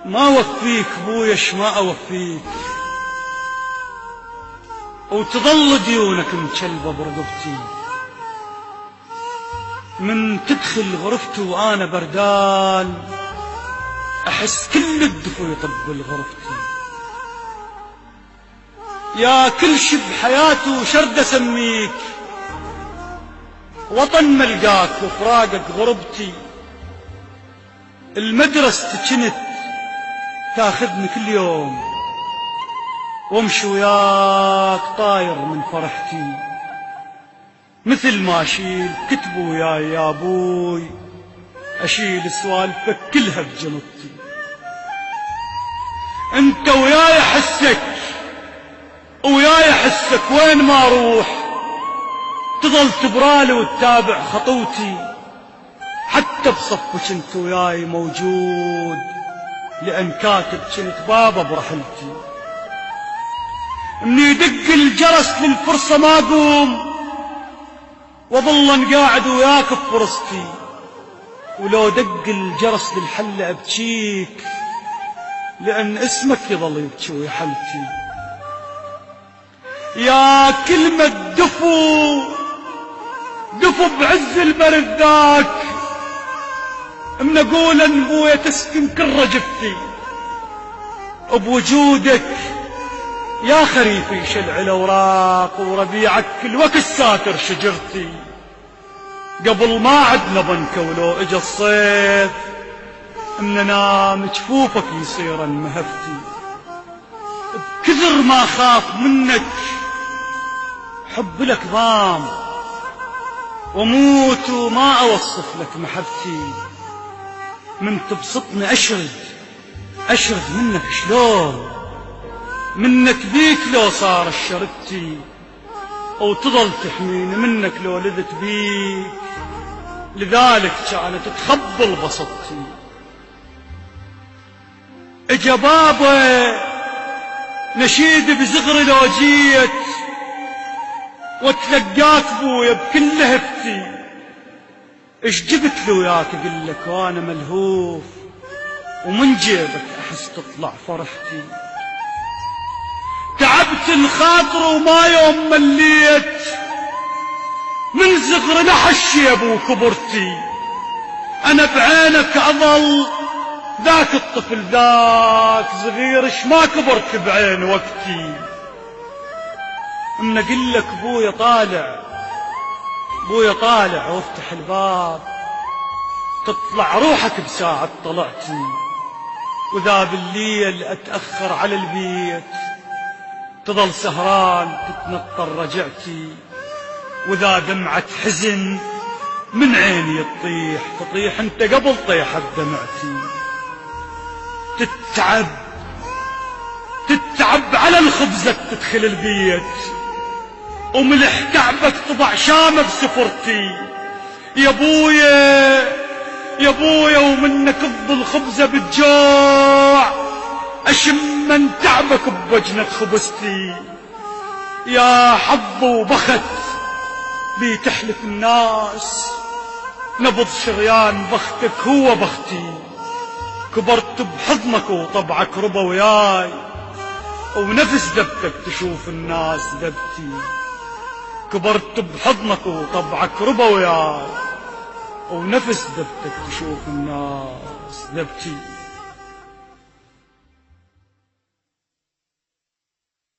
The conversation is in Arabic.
ما وفيك بويش ما اوفيك، وتظل ديونك مجلبة برقبتي. من تدخل غرفتي وانا بردان احس كل الدفو يطبل غرفتي. يا كل شي بحياته شرد اسميك، وطن ملقاك وفراقك غربتي. المدرسة كنت تاخذني كل يوم، وامشي وياك طاير من فرحتي. مثل ما اشيل كتب وياي يا ابوي، اشيل سوالفك كلها بجنطتي. انت وياي احسك وياي احسك وين ما اروح، تظل تبرالي وتتابع خطوتي. حتى بصفك انت وياي موجود، لان كاتب كنت بابا برحلتي. من يدق الجرس للفرصة ما قوم، وظل قاعد وياك بفرصتي. ولو دق الجرس للحلة ابكيك، لان اسمك يظل يبكي ويحلتي. يا كلمة دفو بعز البرد ذاك، من اقول ان ابويا تسكن كل رجبتي. بوجودك يا خريفي شلع الاوراق، وربيعك كل وقت ساتر شجرتي. قبل ما عدنا بنكة ولو اجا الصيف، من انام جفوفك يصيرن مهفتي. بكثر ما خاف منك حب لك ضام، واموت وما اوصف لك محبتي. من تبسطني اشرد منك شلون، منك بيك لو صار شربتي. وتظل تحميني منك لو لذت بيك، لذلك كانت تخبل بسطتي. اجا بابا نشيد بزغري لو جيت، وتلقاك بويا بكل لهفتي. اش جبت له وياك اقول لك وانا ملهوف، ومن جيبك احس تطلع فرحتي. تعبت الخاطر وما يوم مليت، من صغر لحشيب وكبرتي. انا بعينك اظل ذاك الطفل ذاك صغيرش ما كبرت بعين وقتي. من اقول لك بويا طالع وافتح الباب، تطلع روحك بساعة طلعتي. وذا بالليل اتأخر على البيت، تظل سهران تتنطر رجعتي. وذا دمعة حزن من عيني تطيح انت قبل طيحت دمعتي. تتعب على الخبزة تدخل البيت، وملح كعبك طبع شامة بسفرتي. يا بويا ومنك تفضل خبزة بتجوع، اشم من تعبك بوجنة خبزتي. يا حظ وبخت بي تحلف الناس، نبض شريان بختك هو بختي. كبرت بحضنك وطبعك ربا وياي، ونفس دبتك تشوف الناس دبتي. كبرت بحضنك وطبعك ربا وياي، ونفس دبتك تشوف الناس دبتي.